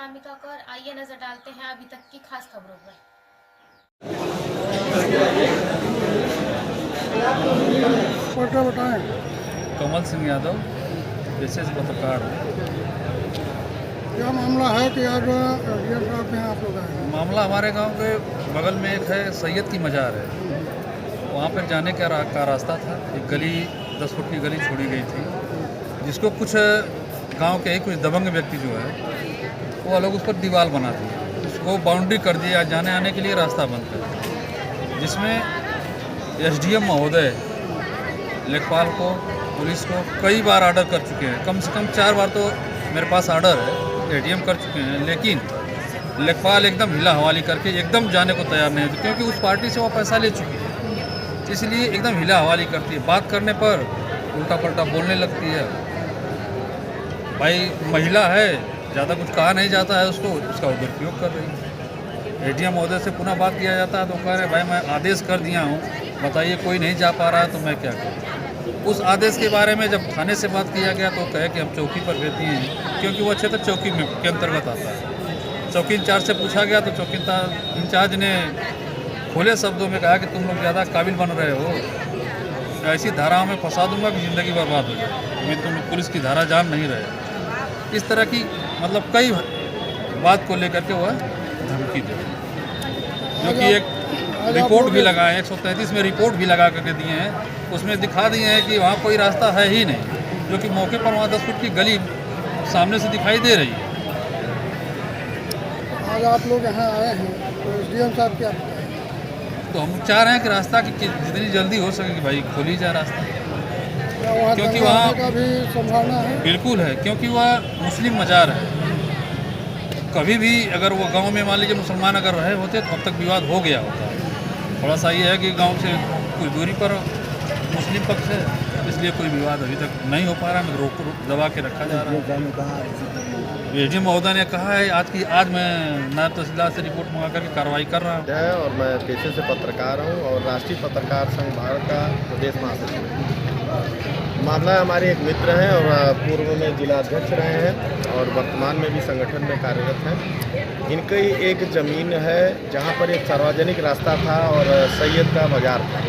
अनामिका कौर। आइए नजर डालते हैं अभी तक की खास खबरों पर। बताएं। कमल सिंह यादव, विशेष पत्रकार हूँ। क्या मामला है कि आज डीएम साहब में आप लोग आए हैं? मामला हमारे गांव के बगल में एक है सैयद की मज़ार है, वहाँ पर जाने का रास्ता था। एक गली 10 फुट की गली छोड़ी गई थी, जिसको कुछ गांव के ही कुछ दबंग व्यक्ति जो है वो लोग उस पर दीवार बना दिए, उसको बाउंड्री कर दिया, जाने आने के लिए रास्ता बंद कर दिया, जिसमें एसडीएम महोदय लेखपाल को, पुलिस को कई बार ऑर्डर कर चुके हैं। कम से कम 4 बार तो मेरे पास ऑर्डर है, एडीएम कर चुके हैं, लेकिन लेखपाल एकदम हिला हवाली करके एकदम जाने को तैयार नहीं होती, क्योंकि उस पार्टी से वो पैसा ले चुकी है, इसलिए एकदम हिला हवाली करती है। बात करने पर उल्टा पलटा बोलने लगती है। भाई महिला है, ज़्यादा कुछ कहा नहीं जाता है उसको, उसका दुरुपयोग कर रही है। एडीएम महोदय से पुनः बात किया जाता है तो कह रहे भाई मैं आदेश कर दिया हूँ, बताइए कोई नहीं जा पा रहा है तो मैं क्या करूँ। उस आदेश के बारे में जब थाने से बात किया गया तो कहे कि हम चौकी पर भेज दिए हैं, क्योंकि वो क्षेत्र चौकी में के अंतर्गत आता है। चौकी इंचार्ज से पूछा गया तो चौकी इंचार्ज ने खुले शब्दों में कहा कि तुम लोग ज़्यादा काबिल बन रहे हो, ऐसी धाराओं में फंसा दूंगा कि ज़िंदगी बर्बाद हो जाए, मैं तुम पुलिस की धारा जान नहीं रहे। इस तरह की मतलब कई बात को लेकर के वह धमकी दे, जो कि एक रिपोर्ट भी लगा है, 133 में रिपोर्ट भी लगा करके दिए हैं। उसमें दिखा दिए हैं कि वहाँ कोई रास्ता है ही नहीं, जो कि मौके पर वहाँ 10 फुट की गली सामने से दिखाई दे रही है। आज आप लोग यहाँ आए हैं तो एसडीएम साहब क्या बताएं? तो हम चाह रहे हैं कि रास्ता की जितनी जल्दी हो सके कि भाई खोली जाए रास्ता, क्या वहाँ क्योंकि दंगा वहाँ होने का भी संभावना है? बिल्कुल है, क्योंकि वह मुस्लिम मज़ार है। कभी भी अगर वो गांव में मान लीजिए मुसलमान अगर रहे होते तो अब तक विवाद हो गया होता। थोड़ा सा ये है कि गांव से कुछ दूरी पर मुस्लिम पक्ष है, इसलिए कोई विवाद अभी तक नहीं हो पा रहा है, रोक दबा के रखा जा रहा है। एडीएम महोदय ने कहा है आज मैं नायब तहसीलदार से रिपोर्ट मंगा करके कार्रवाई कर रहा हूँ। है और मैं पेशे से पत्रकार हूँ और राष्ट्रीय पत्रकार संघ भारत का प्रदेश महासचिव हूँ। मामला हमारे एक मित्र हैं और पूर्व में जिलाध्यक्ष रहे हैं और वर्तमान में भी संगठन में कार्यरत हैं। इनकी एक ज़मीन है जहाँ पर एक सार्वजनिक रास्ता था और सैयद का बाजार था,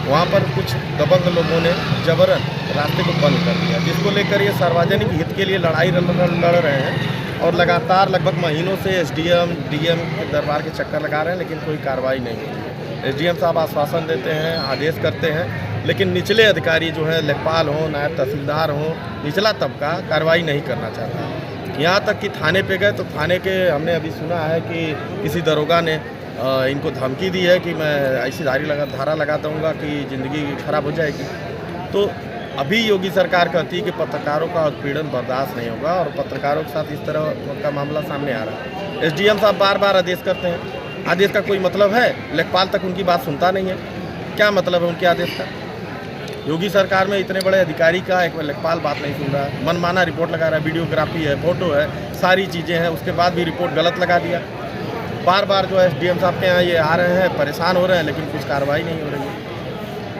वहाँ पर कुछ दबंग लोगों ने जबरन रास्ते को बंद कर दिया, जिसको लेकर ये सार्वजनिक हित के लिए लड़ाई लड़ रहे हैं और लगातार लगभग महीनों से एसडीएम डीएम के दरबार के चक्कर लगा रहे हैं, लेकिन कोई कार्रवाई नहीं होती। एसडीएम साहब आश्वासन देते हैं, आदेश करते हैं, लेकिन निचले अधिकारी जो है लेखपाल हों, नायब तहसीलदार हों, निचला तबका कार्रवाई नहीं करना चाहता। यहाँ तक कि थाने पे गए तो थाने के हमने अभी सुना है कि किसी दरोगा ने इनको धमकी दी है कि मैं ऐसी धारा लगा दूँगा कि ज़िंदगी खराब हो जाएगी। तो अभी योगी सरकार कहती है कि पत्रकारों का उत्पीड़न बर्दाश्त नहीं होगा और पत्रकारों के साथ इस तरह का मामला सामने आ रहा है। एसडीएम साहब बार बार आदेश करते हैं, आदेश का कोई मतलब है? लेखपाल तक उनकी बात सुनता नहीं है, क्या मतलब है उनके आदेश का? योगी सरकार में इतने बड़े अधिकारी का एक लेखपाल बात नहीं सुन रहा है, मनमाना रिपोर्ट लगा रहा है, वीडियोग्राफी है, फोटो है, सारी चीज़ें हैं, उसके बाद भी रिपोर्ट गलत लगा दिया। बार बार जो है एसडीएम साहब के यहाँ ये आ रहे हैं, परेशान हो रहे हैं, लेकिन कुछ कार्रवाई नहीं हो रही है।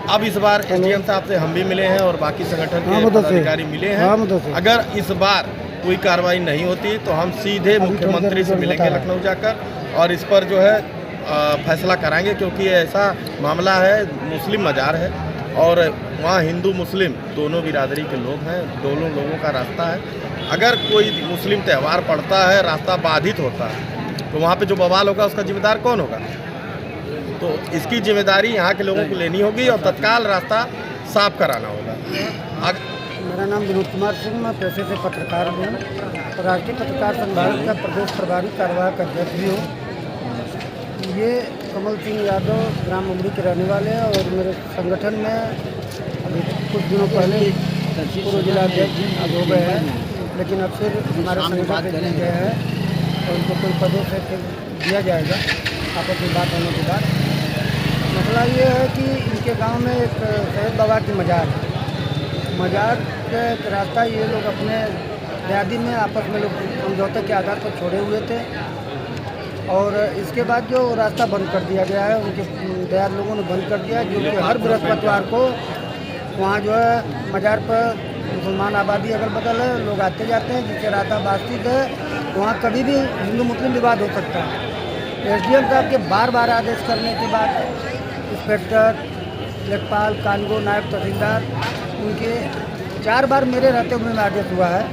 अब इस बार एसडीएम साहब से हम भी मिले हैं और बाकी संगठन के पदाधिकारी मिले हैं। अगर इस बार कोई कार्रवाई नहीं होती तो हम सीधे मुख्यमंत्री से मिलेंगे लखनऊ जाकर और इस पर जो है फैसला कराएंगे, क्योंकि ऐसा मामला है, मुस्लिम मज़ार है और वहाँ हिंदू मुस्लिम दोनों बिरादरी के लोग हैं, दोनों लोगों का रास्ता है। अगर कोई मुस्लिम त्यौहार पड़ता है, रास्ता बाधित होता है, तो वहाँ पे जो बवाल होगा उसका जिम्मेदार कौन होगा? तो इसकी जिम्मेदारी यहाँ के लोगों को लेनी होगी और तत्काल रास्ता साफ कराना होगा। मेरा नाम विनोद कुमार सिंह, मैं पेशे से पत्रकार हूँ, राष्ट्रीय पत्रकार संघ भारत का प्रदेश प्रभारी कार्यवाहक अध्यक्ष भी हूँ। ये कमल सिंह यादव ग्राम उमरी के रहने वाले हैं और मेरे संगठन में अभी कुछ दिनों पहले पूर्व जिलाध्यक्ष अब हो गए हैं, लेकिन अब फिर हमारे संगठन से गए हैं और उनको कोई पदों से फिर दिया जाएगा आपस में बात होने के बाद। मसला ये है कि इनके गांव में एक सैयद बाबा की मज़ार है, मज़ार का रास्ता ये लोग अपने दयादी में आपस में लोग समझौते के आधार पर छोड़े हुए थे और इसके बाद जो रास्ता बंद कर दिया गया है, उनके दयाद लोगों ने बंद कर दिया, जो कि हर बृहस्पतिवार को वहाँ जो है मज़ार पर मुसलमान आबादी अगल बगल है, लोग आते जाते हैं, जिससे रास्ता बाधित है। वहाँ कभी भी हिंदू मुस्लिम विवाद हो सकता है। एसडीएम साहब के बार बार आदेश करने के बाद इंस्पेक्टर, लेखपाल, कानगो, नायब तहसीलदार, उनके 4 बार मेरे रहते हुए में आदेश हुआ है